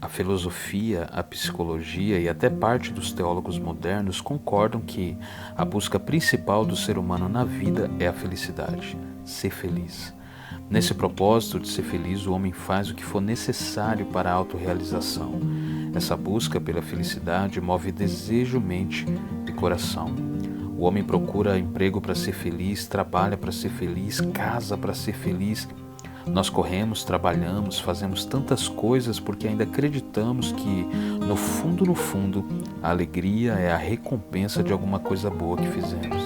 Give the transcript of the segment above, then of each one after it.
A filosofia, a psicologia e até parte dos teólogos modernos concordam que a busca principal do ser humano na vida é a felicidade, ser feliz. Nesse propósito de ser feliz, o homem faz o que for necessário para a autorrealização. Essa busca pela felicidade move desejo, mente e coração. O homem procura emprego para ser feliz, trabalha para ser feliz, casa para ser feliz. Nós corremos, trabalhamos, fazemos tantas coisas porque ainda acreditamos que, no fundo, a alegria é a recompensa de alguma coisa boa que fizemos.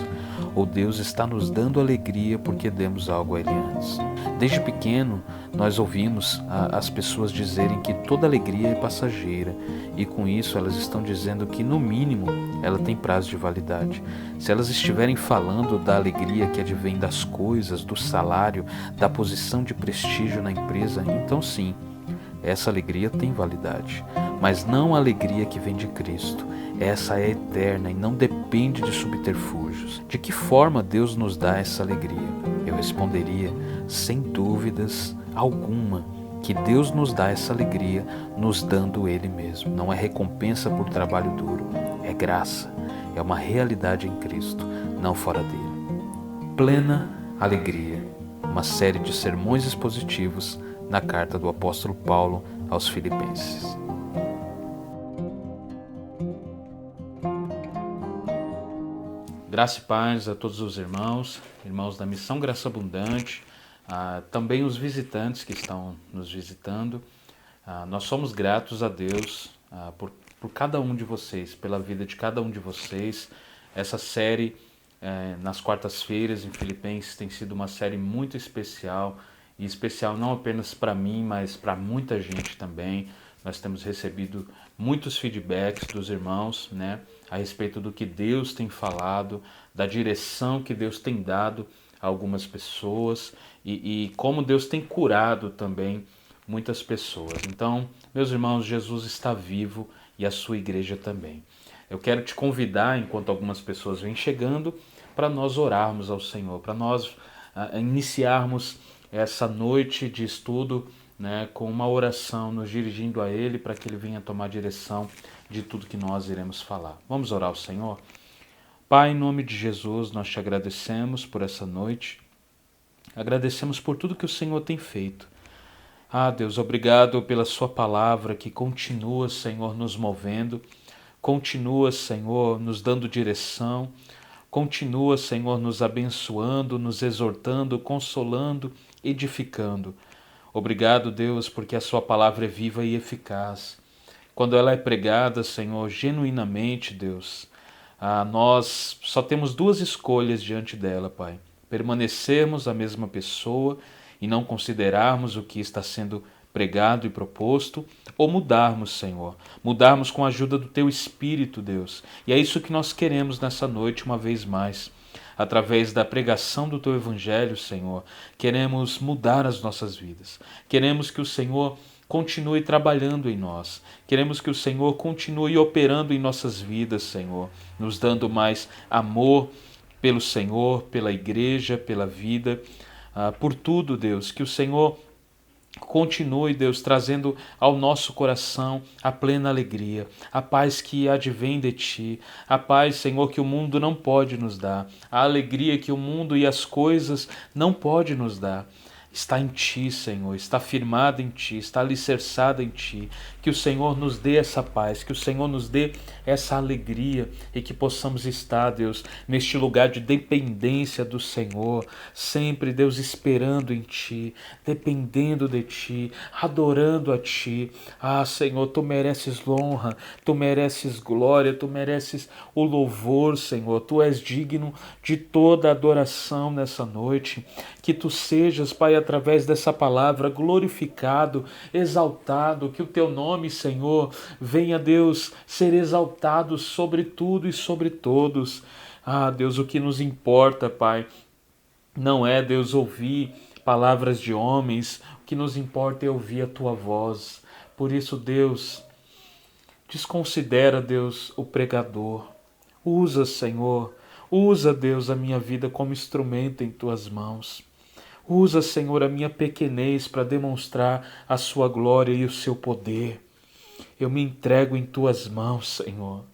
Ou Deus está nos dando alegria porque demos algo a Ele antes. Desde pequeno, nós ouvimos as pessoas dizerem que toda alegria é passageira e com isso elas estão dizendo que, no mínimo, ela tem prazo de validade. Se elas estiverem falando da alegria que advém das coisas, do salário, da posição de prestígio na empresa, então sim, essa alegria tem validade, mas não a alegria que vem de Cristo. Essa é eterna e não depende de subterfúgios. De que forma Deus nos dá essa alegria? Eu responderia, sem dúvidas alguma, que Deus nos dá essa alegria nos dando Ele mesmo. Não é recompensa por trabalho duro, é graça, é uma realidade em Cristo, não fora dele. Plena alegria, uma série de sermões expositivos na carta do apóstolo Paulo aos Filipenses. Graça e paz a todos os irmãos da Missão Graça Abundante, também os visitantes que estão nos visitando. Nós somos gratos a Deus por cada um de vocês, pela vida de cada um de vocês. Essa série nas quartas-feiras em Filipenses tem sido uma série muito especial, e especial não apenas para mim, mas para muita gente também. Nós temos recebido muitos feedbacks dos irmãos, né, a respeito do que Deus tem falado, da direção que Deus tem dado a algumas pessoas e como Deus tem curado também muitas pessoas. Então, meus irmãos, Jesus está vivo e a sua igreja também. Eu quero te convidar, enquanto algumas pessoas vêm chegando, para nós orarmos ao Senhor, para nós iniciarmos essa noite de estudo, né, com uma oração, nos dirigindo a Ele para que Ele venha tomar direção de tudo que nós iremos falar. Vamos orar ao Senhor? Pai, em nome de Jesus, nós te agradecemos por essa noite, agradecemos por tudo que o Senhor tem feito. Deus, obrigado pela sua palavra que continua, Senhor, nos movendo, continua, Senhor, nos dando direção, continua, Senhor, nos abençoando, nos exortando, consolando, edificando. Obrigado, Deus, porque a sua palavra é viva e eficaz. Quando ela é pregada, Senhor, genuinamente, Deus, nós só temos duas escolhas diante dela, Pai. Permanecermos a mesma pessoa e não considerarmos o que está sendo pregado e proposto, ou mudarmos, Senhor. Mudarmos com a ajuda do Teu Espírito, Deus. E é isso que nós queremos nessa noite, uma vez mais. Através da pregação do Teu Evangelho, Senhor, queremos mudar as nossas vidas. Queremos que o Senhor continue trabalhando em nós. Queremos que o Senhor continue operando em nossas vidas, Senhor, nos dando mais amor pelo Senhor, pela igreja, pela vida, por tudo, Deus, que o Senhor continue, Deus, trazendo ao nosso coração a plena alegria, a paz que advém de Ti, a paz, Senhor, que o mundo não pode nos dar, a alegria que o mundo e as coisas não podem nos dar. Está em Ti, Senhor, está firmada em Ti, está alicerçada em Ti. Que o Senhor nos dê essa paz, que o Senhor nos dê essa alegria e que possamos estar, Deus, neste lugar de dependência do Senhor, sempre, Deus, esperando em Ti, dependendo de Ti, adorando a Ti. Senhor, Tu mereces honra, Tu mereces glória, Tu mereces o louvor, Senhor. Tu és digno de toda adoração nessa noite. Que Tu sejas, Pai, através dessa palavra, glorificado, exaltado, que o Teu nome, Senhor, venha, Deus, ser exaltado sobre tudo e sobre todos. Deus, o que nos importa, Pai, não é, Deus, ouvir palavras de homens, o que nos importa é ouvir a Tua voz. Por isso, Deus, desconsidera, Deus, o pregador. Usa, Senhor, usa, Deus, a minha vida como instrumento em Tuas mãos. Usa, Senhor, a minha pequenez para demonstrar a Sua glória e o Seu poder. eu me entrego em tuas mãos, Senhor.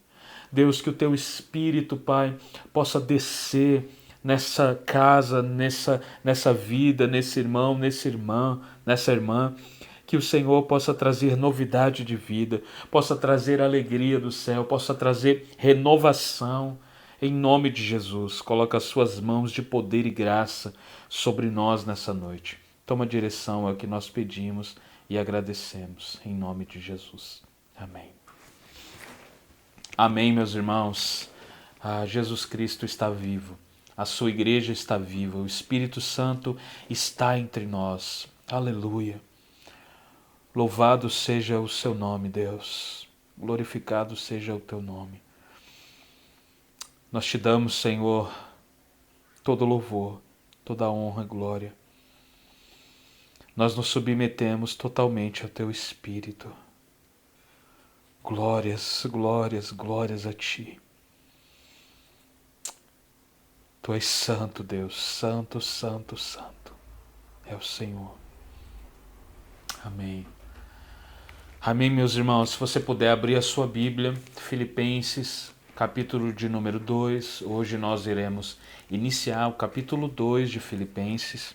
Deus, que o teu Espírito, Pai, possa descer nessa casa, nessa vida, nesse irmão, nessa irmã, que o Senhor possa trazer novidade de vida, possa trazer alegria do céu, possa trazer renovação. Em nome de Jesus, coloca as suas mãos de poder e graça sobre nós nessa noite. Toma direção, é o que nós pedimos e agradecemos. Em nome de Jesus. Amém. Amém, meus irmãos. Jesus Cristo está vivo. A sua igreja está viva. O Espírito Santo está entre nós. Aleluia. Louvado seja o seu nome, Deus. Glorificado seja o teu nome. Nós te damos, Senhor, todo louvor, toda honra e glória. Nós nos submetemos totalmente ao teu Espírito. Glórias, glórias, glórias a ti. Tu és santo, Deus, santo, santo, santo. É o Senhor. Amém. Amém, meus irmãos. Se você puder abrir a sua Bíblia, Filipenses, capítulo de número 2. Hoje nós iremos iniciar o capítulo 2 de Filipenses.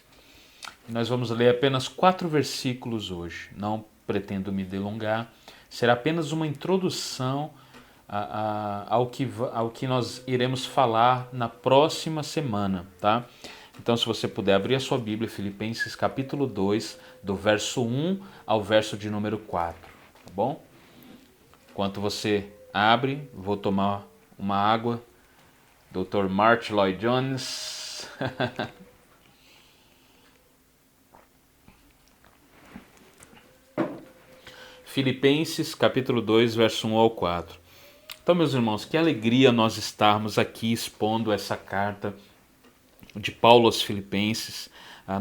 Nós vamos ler apenas 4 versículos hoje. Não pretendo me delongar. Será apenas uma introdução ao que nós iremos falar na próxima semana, tá? Então, se você puder abrir a sua Bíblia, Filipenses capítulo 2, do verso 1 ao verso de número 4, tá bom? Enquanto você abre, vou tomar uma água. Dr. Martyn Lloyd-Jones. Filipenses capítulo 2, verso 1 ao 4. Então, meus irmãos, que alegria nós estarmos aqui expondo essa carta de Paulo aos Filipenses.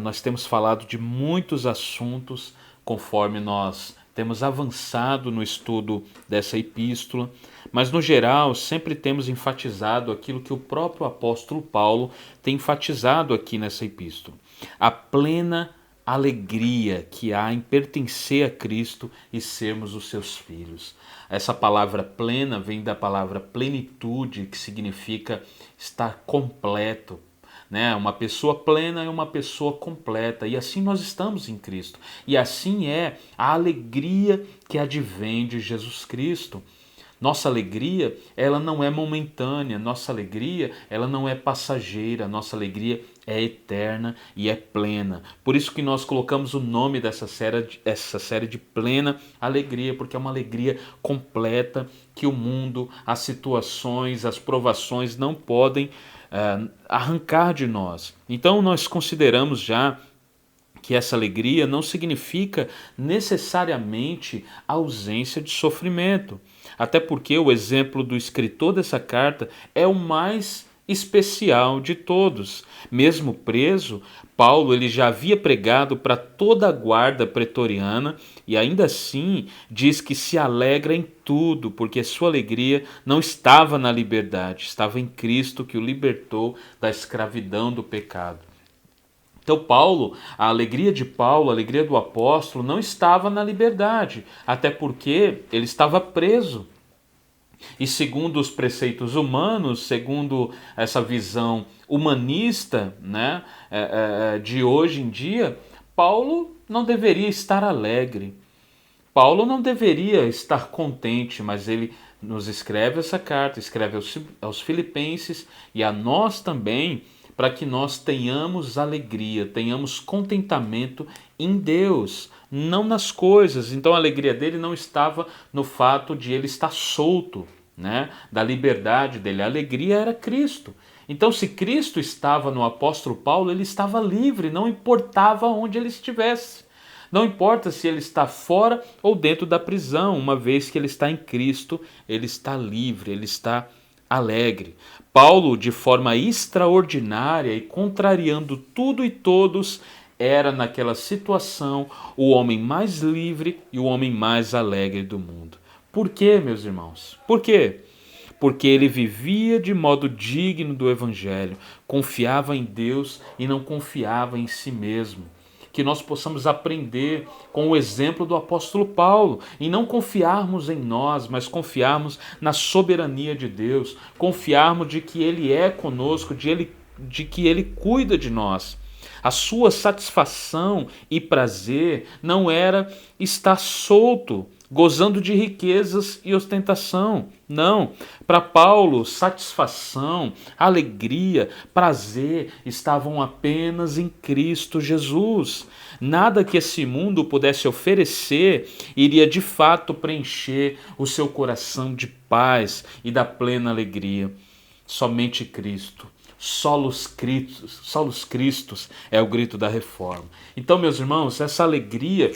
Nós temos falado de muitos assuntos conforme nós temos avançado no estudo dessa epístola, mas no geral sempre temos enfatizado aquilo que o próprio apóstolo Paulo tem enfatizado aqui nessa epístola: a plena alegria que há em pertencer a Cristo e sermos os seus filhos. Essa palavra plena vem da palavra plenitude, que significa estar completo, né? Uma pessoa plena é uma pessoa completa, e assim nós estamos em Cristo. E assim é a alegria que advém de Jesus Cristo. Nossa alegria, ela não é momentânea, nossa alegria, ela não é passageira, nossa alegria é eterna e é plena. Por isso que nós colocamos o nome dessa série de Plena Alegria, porque é uma alegria completa que o mundo, as situações, as provações não podem arrancar de nós. Então nós consideramos já que essa alegria não significa necessariamente a ausência de sofrimento. Até porque o exemplo do escritor dessa carta é o mais especial de todos. Mesmo preso, Paulo ele já havia pregado para toda a guarda pretoriana e ainda assim diz que se alegra em tudo, porque sua alegria não estava na liberdade, estava em Cristo que o libertou da escravidão do pecado. Então Paulo, a alegria de Paulo, a alegria do apóstolo não estava na liberdade, até porque ele estava preso. E segundo os preceitos humanos, segundo essa visão humanista, né, de hoje em dia, Paulo não deveria estar alegre. Paulo não deveria estar contente, mas ele nos escreve essa carta, escreve aos Filipenses e a nós também, para que nós tenhamos alegria, tenhamos contentamento em Deus, não nas coisas. Então a alegria dele não estava no fato de ele estar solto, né, da liberdade dele. A alegria era Cristo. Então se Cristo estava no apóstolo Paulo, ele estava livre, não importava onde ele estivesse. Não importa se ele está fora ou dentro da prisão, uma vez que ele está em Cristo, ele está livre, ele está alegre. Paulo, de forma extraordinária e contrariando tudo e todos, era naquela situação o homem mais livre e o homem mais alegre do mundo. Por quê, meus irmãos? Por quê? Porque ele vivia de modo digno do Evangelho, confiava em Deus e não confiava em si mesmo. que nós possamos aprender com o exemplo do apóstolo Paulo e não confiarmos em nós, mas confiarmos na soberania de Deus, confiarmos de que Ele é conosco, de que Ele cuida de nós. A sua satisfação e prazer não era estar solto, gozando de riquezas e ostentação. Não. Para Paulo, satisfação, alegria, prazer estavam apenas em Cristo Jesus. Nada que esse mundo pudesse oferecer iria de fato preencher o seu coração de paz e da plena alegria. Somente Cristo. Solos Cristos é o grito da reforma. Então, meus irmãos, essa alegria,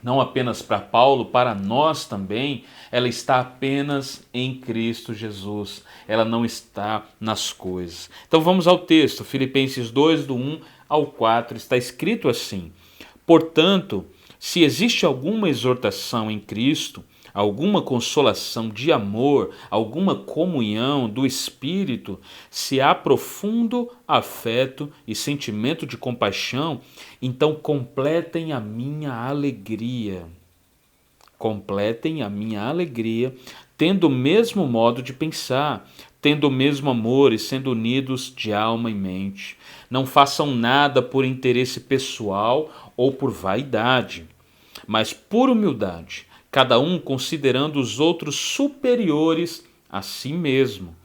não apenas para Paulo, para nós também, ela está apenas em Cristo Jesus. Ela não está nas coisas. Então vamos ao texto, Filipenses 2, do 1 ao 4, está escrito assim: portanto, se existe alguma exortação em Cristo, alguma consolação de amor, alguma comunhão do Espírito, se há profundo afeto e sentimento de compaixão, então completem a minha alegria. Completem a minha alegria, tendo o mesmo modo de pensar, tendo o mesmo amor e sendo unidos de alma e mente. Não façam nada por interesse pessoal ou por vaidade, mas por humildade, cada um considerando os outros superiores a si mesmo,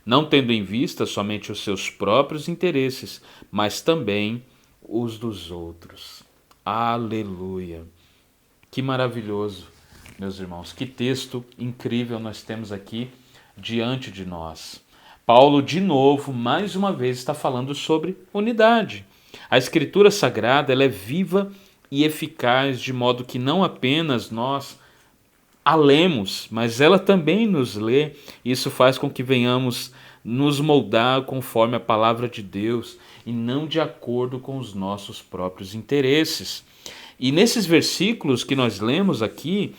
não tendo em vista somente os seus próprios interesses, mas também os dos outros. Aleluia! Que maravilhoso, meus irmãos, que texto incrível nós temos aqui diante de nós. Paulo, de novo, mais uma vez, está falando sobre unidade. A Escritura Sagrada, ela é viva e eficaz, de modo que não apenas nós a lemos, mas ela também nos lê. Isso faz com que venhamos nos moldar conforme a palavra de Deus e não de acordo com os nossos próprios interesses. E nesses versículos que nós lemos aqui,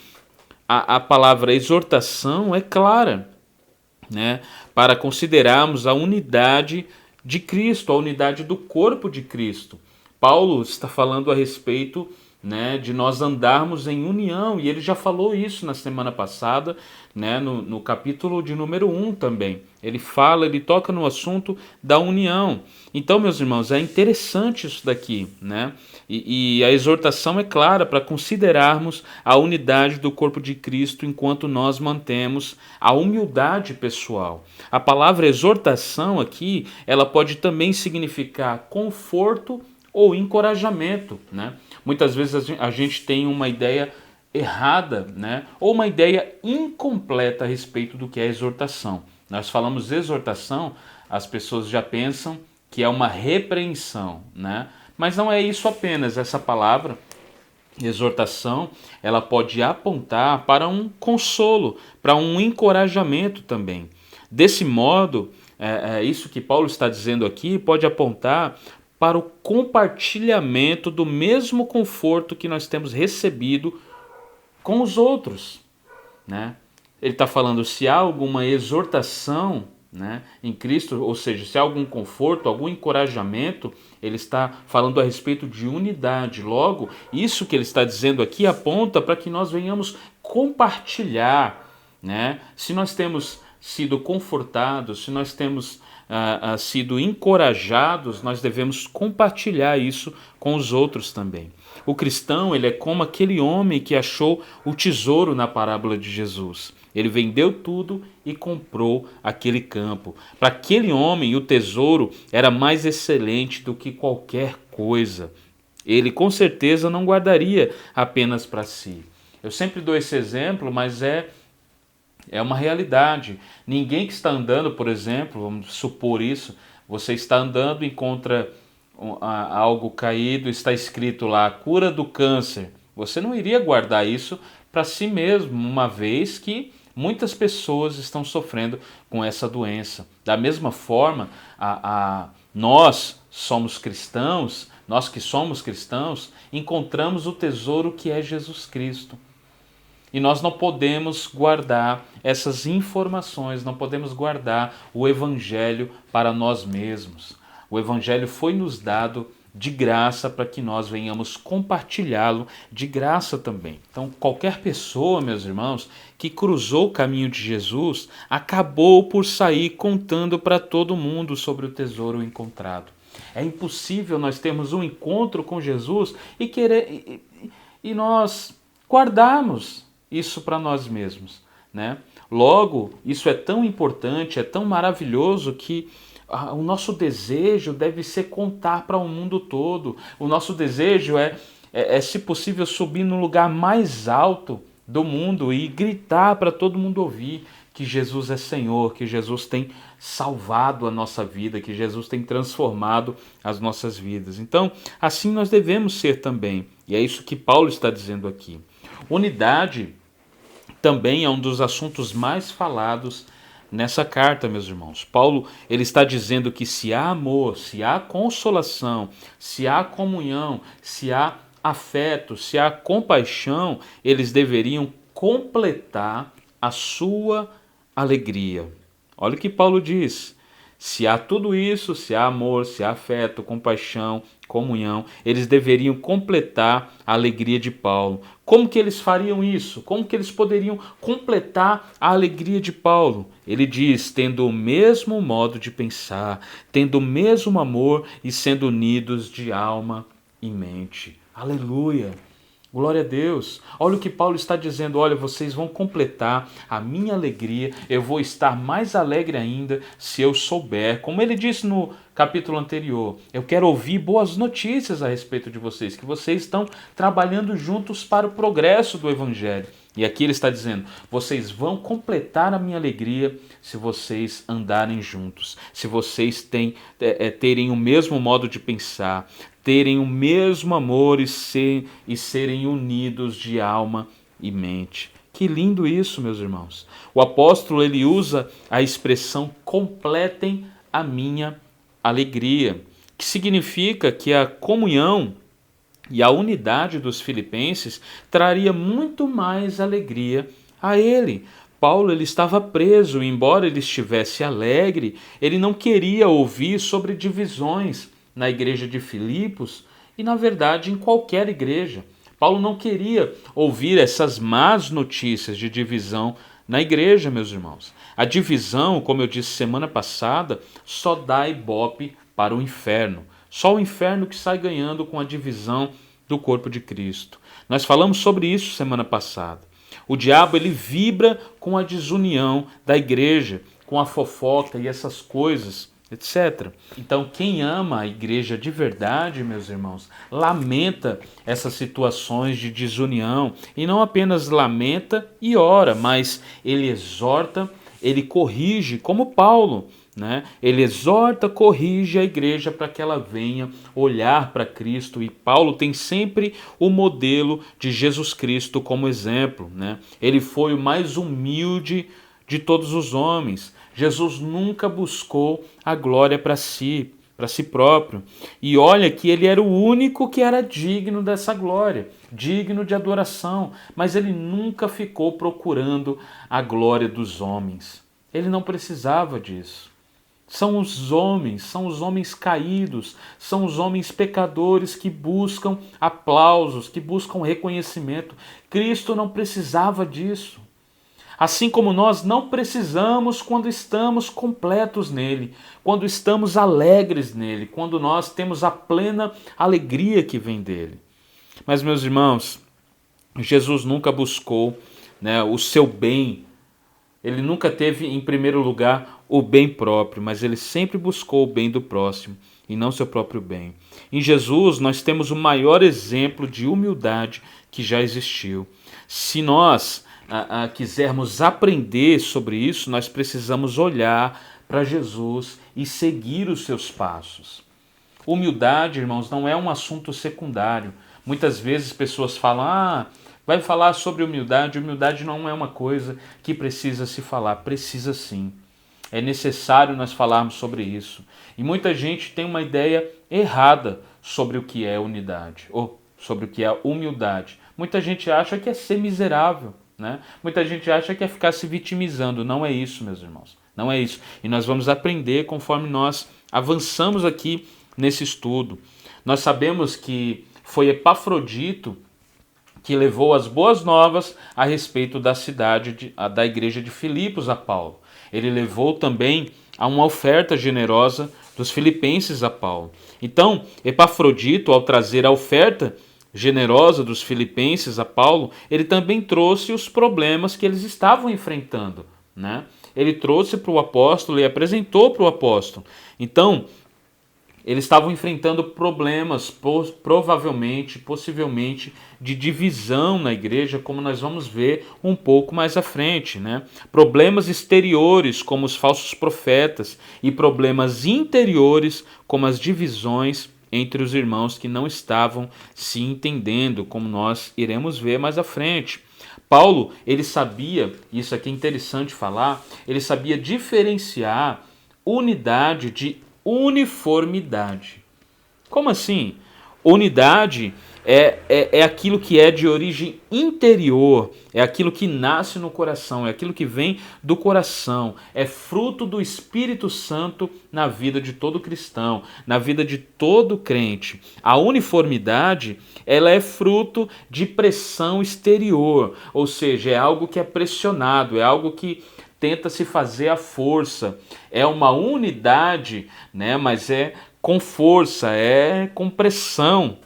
a palavra exortação é clara, né? Para considerarmos a unidade de Cristo, a unidade do corpo de Cristo. Paulo está falando a respeito, né, de nós andarmos em união, e ele já falou isso na semana passada, né, no capítulo de número 1 também. Ele toca no assunto da união. Então, meus irmãos, é interessante isso daqui, né? E a exortação é clara para considerarmos a unidade do corpo de Cristo enquanto nós mantemos a humildade pessoal. A palavra exortação aqui, ela pode também significar conforto ou encorajamento, né? Muitas vezes a gente tem uma ideia errada, né? Ou uma ideia incompleta a respeito do que é exortação. Nós falamos exortação, as pessoas já pensam que é uma repreensão, né? Mas não é isso apenas. Essa palavra, exortação, ela pode apontar para um consolo, para um encorajamento também. Desse modo, isso que Paulo está dizendo aqui pode apontar para o compartilhamento do mesmo conforto que nós temos recebido com os outros, né? Ele está falando, se há alguma exortação, né, em Cristo, ou seja, se há algum conforto, algum encorajamento, ele está falando a respeito de unidade. Logo, isso que ele está dizendo aqui aponta para que nós venhamos compartilhar, né? Se nós temos sido confortados, se nós temos sido encorajados, nós devemos compartilhar isso com os outros também. O cristão, ele é como aquele homem que achou o tesouro na parábola de Jesus. Ele vendeu tudo e comprou aquele campo. Para aquele homem, o tesouro era mais excelente do que qualquer coisa. Ele com certeza não guardaria apenas para si. Eu sempre dou esse exemplo, mas é uma realidade. Ninguém que está andando, por exemplo, vamos supor isso, você está andando e encontra algo caído, está escrito lá, cura do câncer. Você não iria guardar isso para si mesmo, uma vez que muitas pessoas estão sofrendo com essa doença. Da mesma forma, nós somos cristãos, nós que somos cristãos, encontramos o tesouro que é Jesus Cristo. E nós não podemos guardar essas informações, não podemos guardar o Evangelho para nós mesmos. O Evangelho foi nos dado de graça para que nós venhamos compartilhá-lo de graça também. Então, qualquer pessoa, meus irmãos, que cruzou o caminho de Jesus, acabou por sair contando para todo mundo sobre o tesouro encontrado. É impossível nós termos um encontro com Jesus e nós guardarmos isso para nós mesmos, né? Logo, isso é tão importante, é tão maravilhoso que o nosso desejo deve ser contar para o mundo todo. O nosso desejo se possível, subir no lugar mais alto do mundo e gritar para todo mundo ouvir que Jesus é Senhor, que Jesus tem salvado a nossa vida, que Jesus tem transformado as nossas vidas. Então, assim nós devemos ser também. E é isso que Paulo está dizendo aqui. Unidade também é um dos assuntos mais falados nessa carta, meus irmãos. Paulo, ele está dizendo que se há amor, se há consolação, se há comunhão, se há afeto, se há compaixão, eles deveriam completar a sua alegria. Olha o que Paulo diz. Se há tudo isso, se há amor, se há afeto, compaixão, comunhão, eles deveriam completar a alegria de Paulo. Como que eles fariam isso? Como que eles poderiam completar a alegria de Paulo? Ele diz, tendo o mesmo modo de pensar, tendo o mesmo amor e sendo unidos de alma e mente. Aleluia! Glória a Deus. Olha o que Paulo está dizendo. Olha, vocês vão completar a minha alegria. Eu vou estar mais alegre ainda se eu souber. Como ele disse no capítulo anterior, eu quero ouvir boas notícias a respeito de vocês, que vocês estão trabalhando juntos para o progresso do Evangelho. E aqui ele está dizendo, vocês vão completar a minha alegria se vocês andarem juntos, se vocês terem o mesmo modo de pensar, terem o mesmo amor e serem unidos de alma e mente. Que lindo isso, meus irmãos. O apóstolo, ele usa a expressão completem a minha alegria, que significa que a comunhão e a unidade dos filipenses traria muito mais alegria a ele. Paulo, ele estava preso, e embora ele estivesse alegre, ele não queria ouvir sobre divisões na igreja de Filipos e, na verdade, em qualquer igreja. Paulo não queria ouvir essas más notícias de divisão na igreja, meus irmãos. A divisão, como eu disse semana passada, só dá ibope para o inferno. Só o inferno que sai ganhando com a divisão do corpo de Cristo. Nós falamos sobre isso semana passada. O diabo, ele vibra com a desunião da igreja, com a fofoca e essas coisas, etc. Então, quem ama a igreja de verdade, meus irmãos, lamenta essas situações de desunião. E não apenas lamenta e ora, mas ele exorta, ele corrige, como Paulo, né? Ele exorta, corrige a igreja para que ela venha olhar para Cristo. E Paulo tem sempre o modelo de Jesus Cristo como exemplo, né? Ele foi o mais humilde de todos os homens. Jesus nunca buscou a glória para si próprio. E olha que ele era o único que era digno dessa glória, digno de adoração, mas ele nunca ficou procurando a glória dos homens. Ele não precisava disso. São os homens caídos, são os homens pecadores que buscam aplausos, que buscam reconhecimento. Cristo não precisava disso. Assim como nós não precisamos quando estamos completos nele, quando estamos alegres nele, quando nós temos a plena alegria que vem dele. Mas, meus irmãos, Jesus nunca buscou, né, o seu bem. Ele nunca teve em primeiro lugar o bem próprio, mas ele sempre buscou o bem do próximo e não seu próprio bem. Em Jesus nós temos o maior exemplo de humildade que já existiu. Se nós quisermos aprender sobre isso, nós precisamos olhar para Jesus e seguir os seus passos. Humildade, irmãos, não é um assunto secundário. Muitas vezes pessoas falam, vai falar sobre humildade. Humildade não é uma coisa que precisa se falar, precisa sim. É necessário nós falarmos sobre isso. E muita gente tem uma ideia errada sobre o que é unidade, ou sobre o que é humildade. Muita gente acha que é ser miserável, né? Muita gente acha que é ficar se vitimizando. Não é isso, meus irmãos. Não é isso. E nós vamos aprender conforme nós avançamos aqui nesse estudo. Nós sabemos que foi Epafrodito que levou as boas novas a respeito da da igreja de Filipos a Paulo. Ele levou também a uma oferta generosa dos filipenses a Paulo. Então, Epafrodito, ao trazer a oferta generosa dos filipenses a Paulo, ele também trouxe os problemas que eles estavam enfrentando, né? Ele trouxe para o apóstolo e apresentou para o apóstolo. Então, eles estavam enfrentando problemas, provavelmente, possivelmente, de divisão na igreja, como nós vamos ver um pouco mais à frente, né? Problemas exteriores, como os falsos profetas, e problemas interiores, como as divisões entre os irmãos que não estavam se entendendo, como nós iremos ver mais à frente. Paulo, ele sabia, isso aqui é interessante falar, ele sabia diferenciar unidade de uniformidade. Como assim? Unidade é aquilo que é de origem interior, é aquilo que nasce no coração, é aquilo que vem do coração, é fruto do Espírito Santo na vida de todo cristão, na vida de todo crente. A uniformidade, ela é fruto de pressão exterior, ou seja, é algo que é pressionado, é algo que tenta se fazer à força. É uma unidade, né? Mas é com força, é com pressão,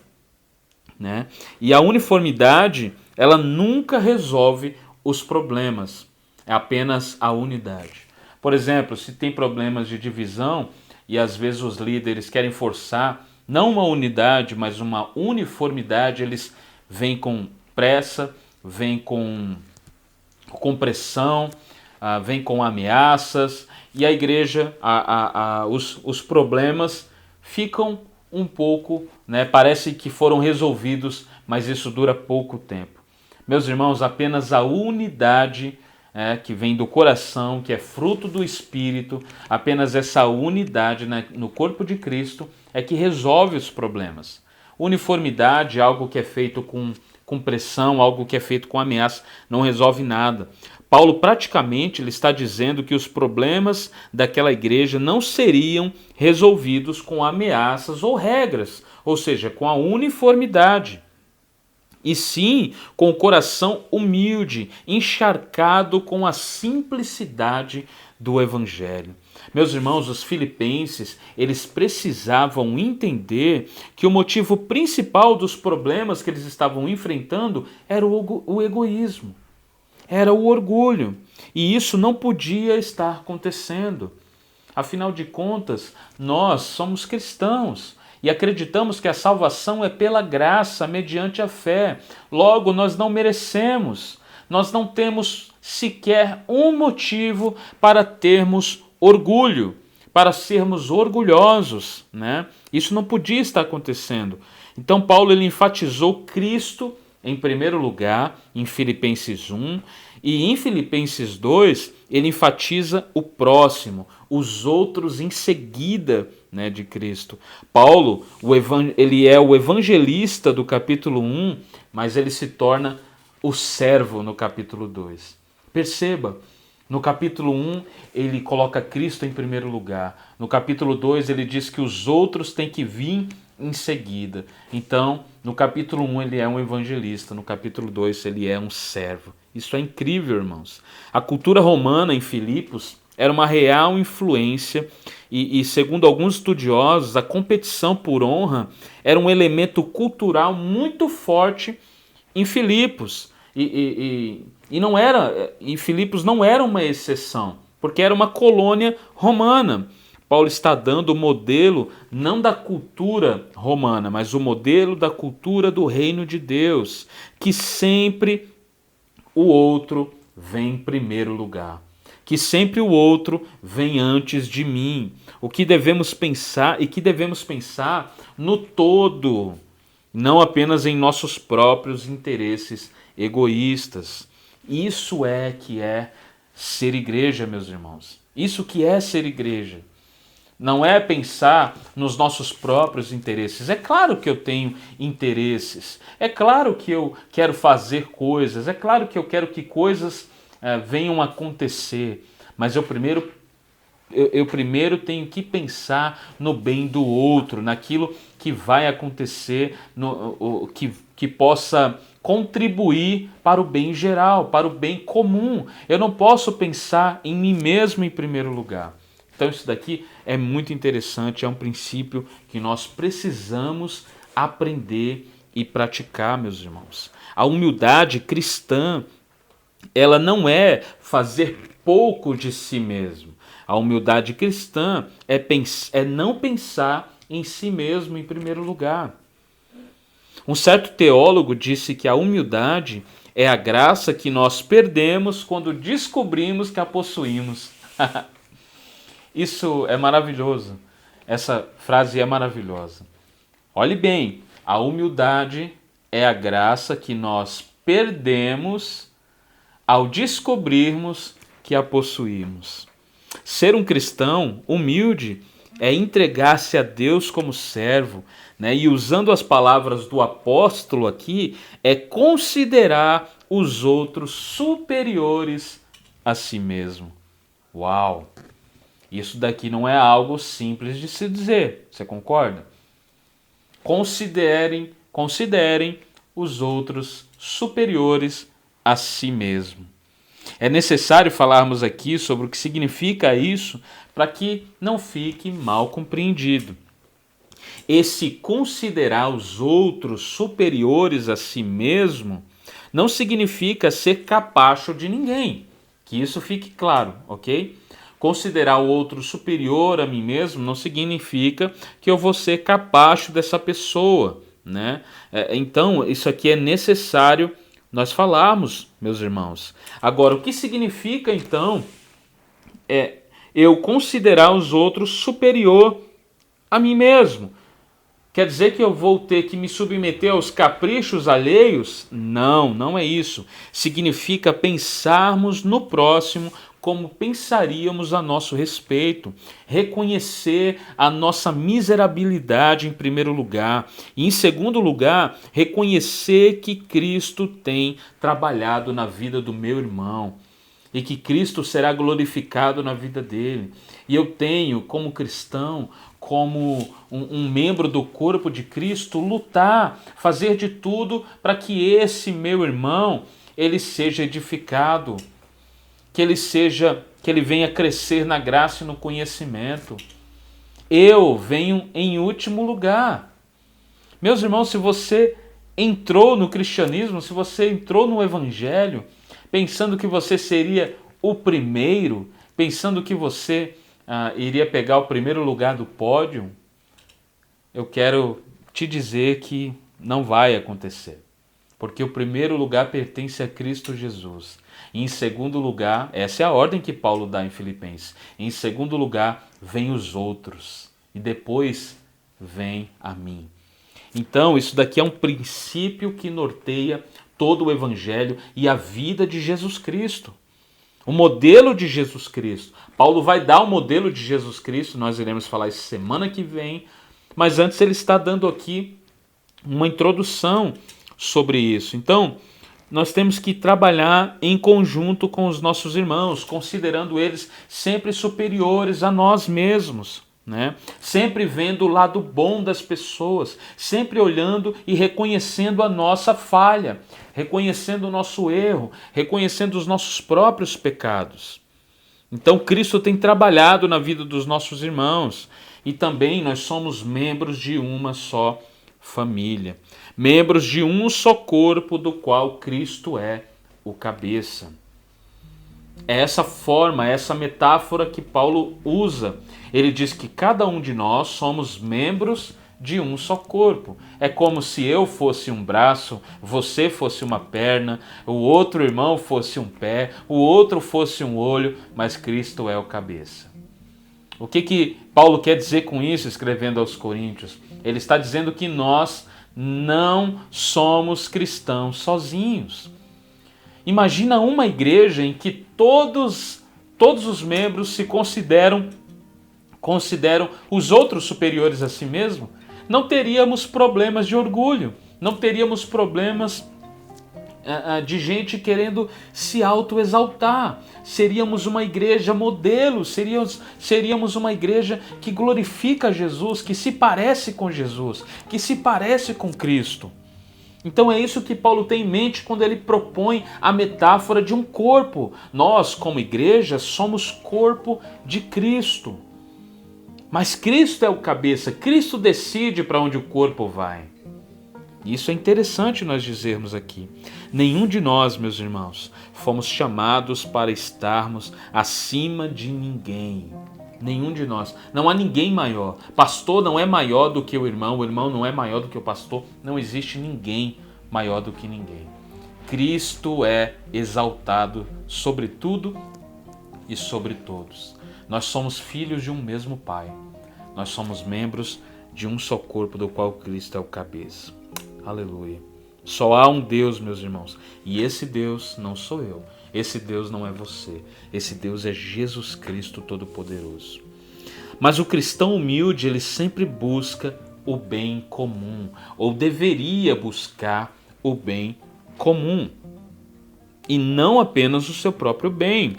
né? E a uniformidade, ela nunca resolve os problemas. É apenas a unidade. Por exemplo, se tem problemas de divisão e às vezes os líderes querem forçar não uma unidade, mas uma uniformidade, eles vêm com pressa, vêm com pressão, vem com ameaças, e a igreja, os problemas ficam um pouco, né, parece que foram resolvidos, mas isso dura pouco tempo. Meus irmãos, apenas a unidade que vem do coração, que é fruto do Espírito, apenas essa unidade, né, no corpo de Cristo é que resolve os problemas. Uniformidade, algo que é feito com pressão, algo que é feito com ameaça, não resolve nada. Paulo praticamente ele está dizendo que os problemas daquela igreja não seriam resolvidos com ameaças ou regras, ou seja, com a uniformidade, e sim com o coração humilde, encharcado com a simplicidade do Evangelho. Meus irmãos, os filipenses, eles precisavam entender que o motivo principal dos problemas que eles estavam enfrentando era o egoísmo. Era o orgulho, e isso não podia estar acontecendo. Afinal de contas, nós somos cristãos e acreditamos que a salvação é pela graça, mediante a fé. Logo, nós não merecemos, nós não temos sequer um motivo para termos orgulho, para sermos orgulhosos, né? Isso não podia estar acontecendo. Então, Paulo ele enfatizou Cristo em primeiro lugar, em Filipenses 1, e em Filipenses 2, ele enfatiza o próximo, os outros em seguida, né, de Cristo. Paulo, ele é o evangelista do capítulo 1, mas ele se torna o servo no capítulo 2. Perceba, no capítulo 1, ele coloca Cristo em primeiro lugar. No capítulo 2, ele diz que os outros têm que vir em seguida. Então, no capítulo 1 ele é um evangelista, no capítulo 2 ele é um servo. Isso é incrível, irmãos. A cultura romana em Filipos era uma real influência e segundo alguns estudiosos, a competição por honra era um elemento cultural muito forte em Filipos. E Filipos não era uma exceção, porque era uma colônia romana. Paulo está dando o modelo não da cultura romana, mas o modelo da cultura do reino de Deus, que sempre o outro vem em primeiro lugar, que sempre o outro vem antes de mim. O que devemos pensar e que devemos pensar no todo, não apenas em nossos próprios interesses egoístas. Isso é que é ser igreja, meus irmãos. Isso que é ser igreja. Não é pensar nos nossos próprios interesses. É claro que eu tenho interesses. É claro que eu quero fazer coisas. É claro que eu quero que coisas venham a acontecer. Mas eu primeiro eu primeiro tenho que pensar no bem do outro, naquilo que vai acontecer, que possa contribuir para o bem geral, para o bem comum. Eu não posso pensar em mim mesmo em primeiro lugar. Então isso daqui é muito interessante, é um princípio que nós precisamos aprender e praticar, meus irmãos. A humildade cristã, ela não é fazer pouco de si mesmo. A humildade cristã é não pensar em si mesmo em primeiro lugar. Um certo teólogo disse que a humildade é a graça que nós perdemos quando descobrimos que a possuímos. Isso é maravilhoso. Essa frase é maravilhosa. Olhe bem, a humildade é a graça que nós perdemos ao descobrirmos que a possuímos. Ser um cristão humilde é entregar-se a Deus como servo, né? E usando as palavras do apóstolo aqui, é considerar os outros superiores a si mesmo. Uau! Isso daqui não é algo simples de se dizer, você concorda? Considerem os outros superiores a si mesmo. É necessário falarmos aqui sobre o que significa isso para que não fique mal compreendido. Esse considerar os outros superiores a si mesmo não significa ser capacho de ninguém, que isso fique claro, ok? Considerar o outro superior a mim mesmo não significa que eu vou ser capacho dessa pessoa, né? Então, isso aqui é necessário nós falarmos, meus irmãos. Agora, o que significa, então, é eu considerar os outros superior a mim mesmo? Quer dizer que eu vou ter que me submeter aos caprichos alheios? Não, não é isso. Significa pensarmos no próximo como pensaríamos a nosso respeito. Reconhecer a nossa miserabilidade em primeiro lugar. E em segundo lugar, reconhecer que Cristo tem trabalhado na vida do meu irmão. E que Cristo será glorificado na vida dele. E eu tenho, como cristão, como um membro do corpo de Cristo, lutar, fazer de tudo para que esse meu irmão ele seja edificado, que ele venha crescer na graça e no conhecimento. Eu venho em último lugar. Meus irmãos, se você entrou no cristianismo, se você entrou no evangelho, pensando que você seria o primeiro, pensando que você iria pegar o primeiro lugar do pódio, eu quero te dizer que não vai acontecer. Porque o primeiro lugar pertence a Cristo Jesus. E em segundo lugar, essa é a ordem que Paulo dá em Filipenses. Em segundo lugar, vem os outros. E depois vem a mim. Então, isso daqui é um princípio que norteia todo o Evangelho e a vida de Jesus Cristo. O modelo de Jesus Cristo. Paulo vai dar o modelo de Jesus Cristo, nós iremos falar isso semana que vem, mas antes ele está dando aqui uma introdução sobre isso. Então, nós temos que trabalhar em conjunto com os nossos irmãos, considerando eles sempre superiores a nós mesmos, né? Sempre vendo o lado bom das pessoas, sempre olhando e reconhecendo a nossa falha, reconhecendo o nosso erro, reconhecendo os nossos próprios pecados. Então Cristo tem trabalhado na vida dos nossos irmãos e também nós somos membros de uma só família, membros de um só corpo do qual Cristo é o cabeça. É essa forma, essa metáfora que Paulo usa. Ele diz que cada um de nós somos membros de um só corpo. É como se eu fosse um braço, você fosse uma perna, o outro irmão fosse um pé, o outro fosse um olho, mas Cristo é o cabeça. O que Paulo quer dizer com isso, escrevendo aos Coríntios? Ele está dizendo que nós não somos cristãos sozinhos. Imagina uma igreja em que todos os membros se consideram os outros superiores a si mesmo. Não teríamos problemas de orgulho, não teríamos problemas de gente querendo se autoexaltar. Seríamos uma igreja modelo, seríamos uma igreja que glorifica Jesus, que se parece com Jesus, que se parece com Cristo. Então é isso que Paulo tem em mente quando ele propõe a metáfora de um corpo. Nós, como igreja, somos corpo de Cristo. Mas Cristo é o cabeça, Cristo decide para onde o corpo vai. Isso é interessante nós dizermos aqui. Nenhum de nós, meus irmãos, fomos chamados para estarmos acima de ninguém. Nenhum de nós. Não há ninguém maior. Pastor não é maior do que o irmão não é maior do que o pastor. Não existe ninguém maior do que ninguém. Cristo é exaltado sobre tudo e sobre todos. Nós somos filhos de um mesmo Pai. Nós somos membros de um só corpo do qual Cristo é o cabeça. Aleluia. Só há um Deus, meus irmãos. E esse Deus não sou eu. Esse Deus não é você. Esse Deus é Jesus Cristo Todo-Poderoso. Mas o cristão humilde, ele sempre busca o bem comum. Ou deveria buscar o bem comum. E não apenas o seu próprio bem.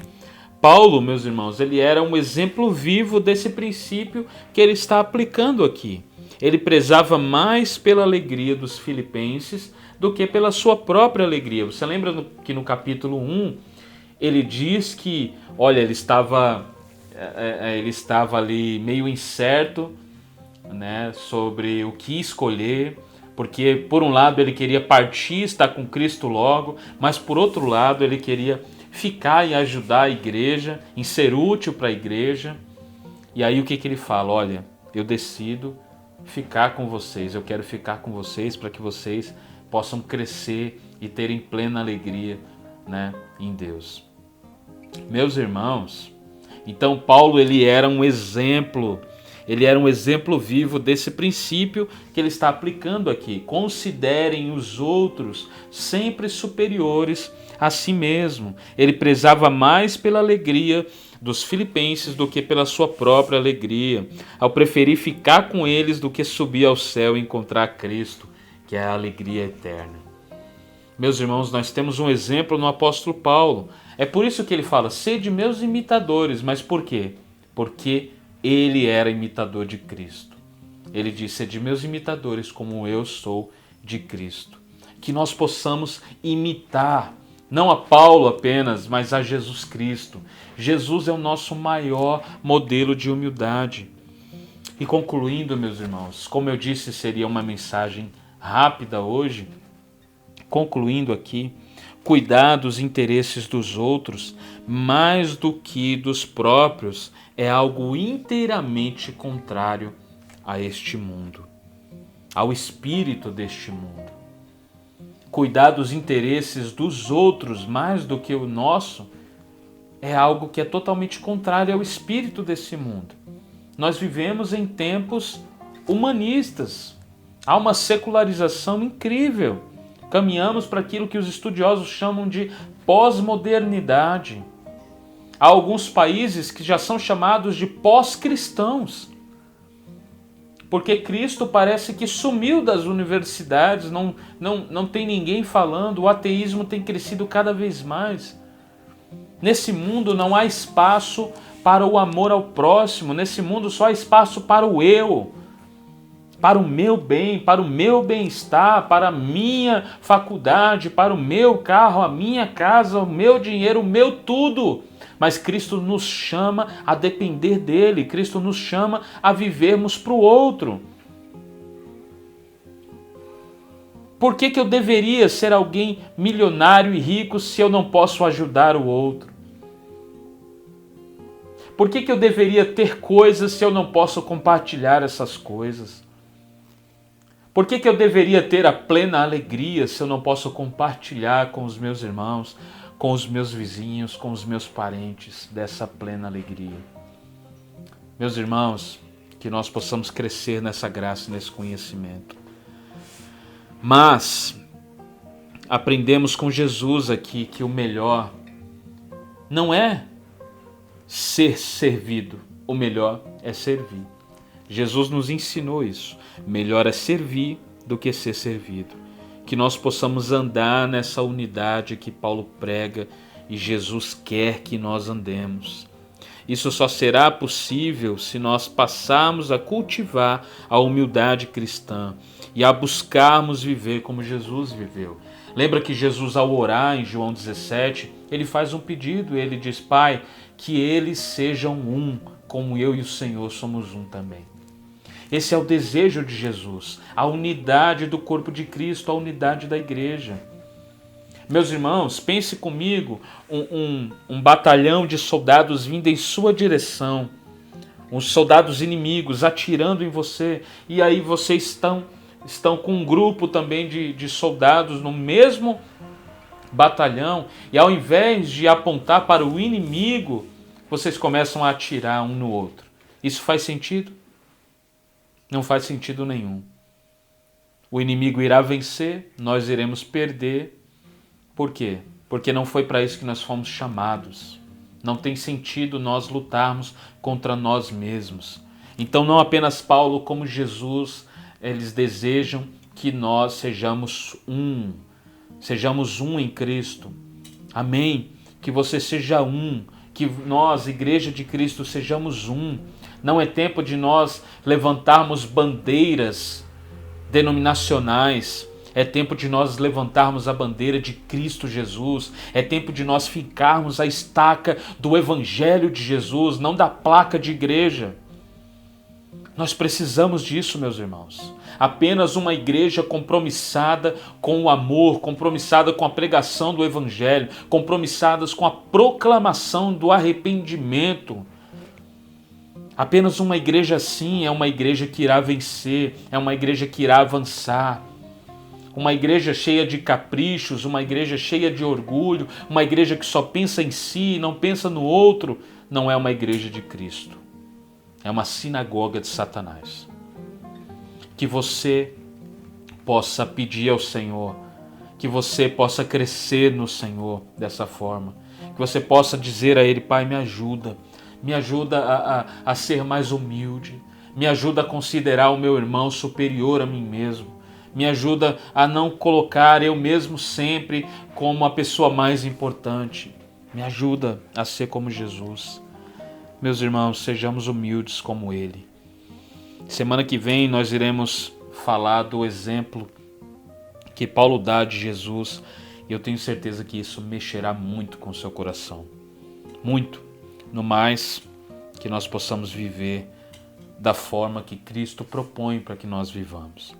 Paulo, meus irmãos, ele era um exemplo vivo desse princípio que ele está aplicando aqui. Ele prezava mais pela alegria dos filipenses do que pela sua própria alegria. Você lembra que no capítulo 1, ele diz que, olha, ele estava ali meio incerto, né, sobre o que escolher, porque por um lado ele queria partir, estar com Cristo logo, mas por outro lado ele queria ficar e ajudar a igreja, em ser útil para a igreja. E aí o que ele fala? Olha, eu decido ficar com vocês, eu quero ficar com vocês para que vocês possam crescer e terem plena alegria, né, em Deus. Meus irmãos, então Paulo ele era um exemplo vivo desse princípio que ele está aplicando aqui. Considerem os outros sempre superiores a si mesmo. Ele prezava mais pela alegria dos filipenses do que pela sua própria alegria, ao preferir ficar com eles do que subir ao céu e encontrar Cristo, que é a alegria eterna. Meus irmãos, nós temos um exemplo no apóstolo Paulo. É por isso que ele fala, sede meus imitadores. Mas por quê? Porque ele era imitador de Cristo. Ele disse, sede meus imitadores como eu sou de Cristo. Que nós possamos imitar, não a Paulo apenas, mas a Jesus Cristo. Jesus é o nosso maior modelo de humildade. E concluindo, meus irmãos, como eu disse, seria uma mensagem rápida hoje. Concluindo aqui, cuidar dos interesses dos outros mais do que dos próprios é algo inteiramente contrário a este mundo, ao espírito deste mundo. Cuidar dos interesses dos outros mais do que o nosso é algo que é totalmente contrário ao espírito desse mundo. Nós vivemos em tempos humanistas. Há uma secularização incrível. Caminhamos para aquilo que os estudiosos chamam de pós-modernidade. Há alguns países que já são chamados de pós-cristãos. Porque Cristo parece que sumiu das universidades, não tem ninguém falando, o ateísmo tem crescido cada vez mais. Nesse mundo não há espaço para o amor ao próximo, nesse mundo só há espaço para o eu, para o meu bem, para o meu bem-estar, para a minha faculdade, para o meu carro, a minha casa, o meu dinheiro, o meu tudo. Mas Cristo nos chama a depender dele, Cristo nos chama a vivermos para o outro. Por que eu deveria ser alguém milionário e rico se eu não posso ajudar o outro? Por que eu deveria ter coisas se eu não posso compartilhar essas coisas? Por que eu deveria ter a plena alegria se eu não posso compartilhar com os meus irmãos, com os meus vizinhos, com os meus parentes dessa plena alegria? Meus irmãos, que nós possamos crescer nessa graça e nesse conhecimento. Mas aprendemos com Jesus aqui que o melhor não é ser servido, o melhor é servir. Jesus nos ensinou isso. Melhor é servir do que ser servido. que nós possamos andar nessa unidade que Paulo prega e Jesus quer que nós andemos. Isso só será possível se nós passarmos a cultivar a humildade cristã e a buscarmos viver como Jesus viveu. Lembra que Jesus, ao orar em João 17, ele faz um pedido, ele diz: Pai, que eles sejam um, como eu e o Senhor somos um também. Esse é o desejo de Jesus, a unidade do corpo de Cristo, a unidade da igreja. Meus irmãos, pense comigo, um batalhão de soldados vindo em sua direção, uns soldados inimigos atirando em você, e aí vocês estão com um grupo também de soldados no mesmo batalhão, e ao invés de apontar para o inimigo, vocês começam a atirar um no outro. Isso faz sentido? Não faz sentido nenhum. O inimigo irá vencer, nós iremos perder. Por quê? Porque não foi para isso que nós fomos chamados. Não tem sentido nós lutarmos contra nós mesmos. Então não apenas Paulo como Jesus, eles desejam que nós sejamos um em Cristo. Amém? Que você seja um, que nós, Igreja de Cristo, sejamos um. Não é tempo de nós levantarmos bandeiras denominacionais. É tempo de nós levantarmos a bandeira de Cristo Jesus. É tempo de nós fincarmos a estaca do Evangelho de Jesus, não da placa de igreja. Nós precisamos disso, meus irmãos. Apenas uma igreja compromissada com o amor, compromissada com a pregação do Evangelho, compromissadas com a proclamação do arrependimento. Apenas uma igreja assim é uma igreja que irá vencer, é uma igreja que irá avançar. Uma igreja cheia de caprichos, uma igreja cheia de orgulho, uma igreja que só pensa em si e não pensa no outro, não é uma igreja de Cristo. É uma sinagoga de Satanás. Que você possa pedir ao Senhor, que você possa crescer no Senhor dessa forma, que você possa dizer a Ele: Pai, me ajuda a ser mais humilde, me ajuda a considerar o meu irmão superior a mim mesmo, me ajuda a não colocar eu mesmo sempre como a pessoa mais importante, me ajuda a ser como Jesus. Meus irmãos, sejamos humildes como Ele. Semana que vem nós iremos falar do exemplo que Paulo dá de Jesus, e eu tenho certeza que isso mexerá muito com o seu coração. Muito. No mais, que nós possamos viver da forma que Cristo propõe para que nós vivamos.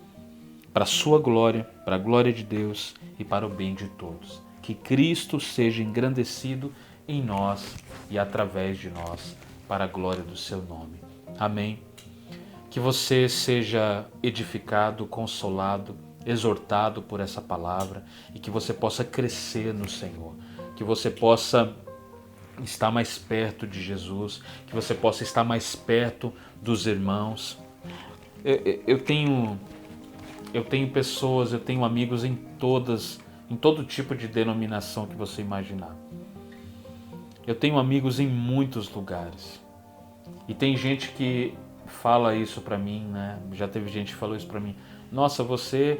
Para a sua glória, para a glória de Deus e para o bem de todos. Que Cristo seja engrandecido em nós e através de nós, para a glória do seu nome. Amém. Que você seja edificado, consolado, exortado por essa palavra e que você possa crescer no Senhor. Que você possa estar mais perto de Jesus, que você possa estar mais perto dos irmãos. Eu tenho pessoas, eu tenho amigos em todo tipo de denominação que você imaginar. Eu tenho amigos em muitos lugares. E tem gente que fala isso pra mim, né? Já teve gente que falou isso pra mim. Nossa, você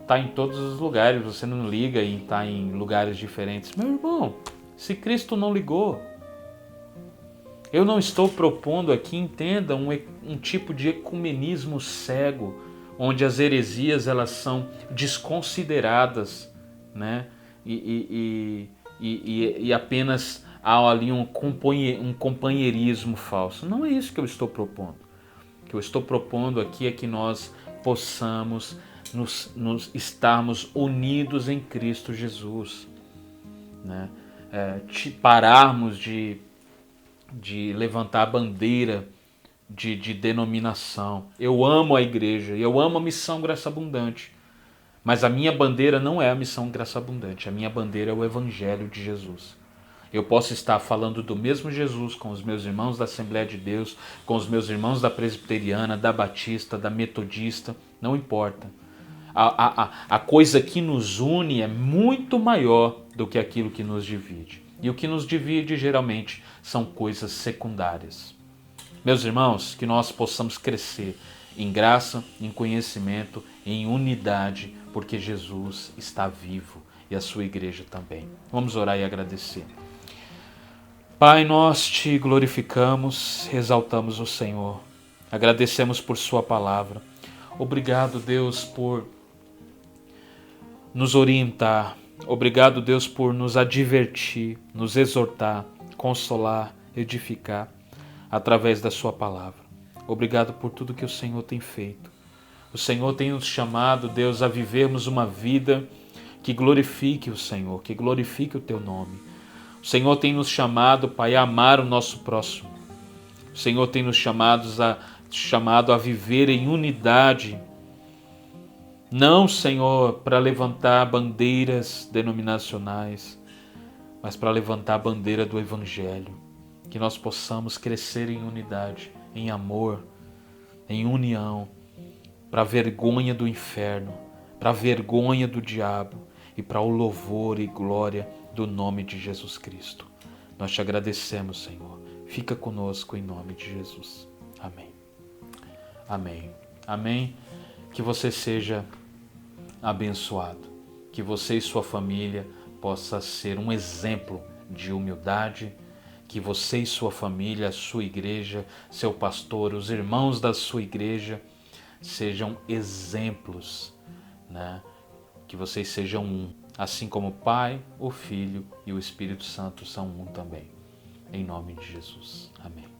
tá em todos os lugares, você não liga em estar em lugares diferentes. Meu irmão, se Cristo não ligou, eu não estou propondo aqui, entenda, um tipo de ecumenismo cego, onde as heresias elas são desconsideradas, né? E apenas há ali um companheirismo falso. Não é isso que eu estou propondo. O que eu estou propondo aqui é que nós possamos nos estarmos unidos em Cristo Jesus, né? Pararmos de levantar a bandeira de denominação. Eu amo a igreja, eu amo a Missão Graça Abundante, mas a minha bandeira não é a Missão Graça Abundante, a minha bandeira é o Evangelho de Jesus. Eu posso estar falando do mesmo Jesus com os meus irmãos da Assembleia de Deus, com os meus irmãos da Presbiteriana, da Batista, da Metodista, não importa. A coisa que nos une é muito maior do que aquilo que nos divide. E o que nos divide geralmente são coisas secundárias. Meus irmãos, que nós possamos crescer em graça, em conhecimento, em unidade, porque Jesus está vivo e a sua igreja também. Vamos orar e agradecer. Pai, nós te glorificamos, exaltamos o Senhor, agradecemos por sua palavra. Obrigado, Deus, por nos orientar. Obrigado, Deus, por nos advertir, nos exortar, consolar, edificar através da sua palavra. Obrigado por tudo que o Senhor tem feito. O Senhor tem nos chamado, Deus, a vivermos uma vida que glorifique o Senhor, que glorifique o teu nome. O Senhor tem nos chamado, Pai, a amar o nosso próximo. O Senhor tem nos chamado a viver em unidade. Não, Senhor, para levantar bandeiras denominacionais, mas para levantar a bandeira do Evangelho. Que nós possamos crescer em unidade, em amor, em união, para a vergonha do inferno, para a vergonha do diabo e para o louvor e glória do nome de Jesus Cristo. Nós te agradecemos, Senhor. Fica conosco em nome de Jesus. Amém. Amém. Amém. Que você seja abençoado. Que você e sua família possa ser um exemplo de humildade. Que você e sua família, a sua igreja, seu pastor, os irmãos da sua igreja sejam exemplos, né? Que vocês sejam um, assim como o Pai, o Filho e o Espírito Santo são um também. Em nome de Jesus. Amém.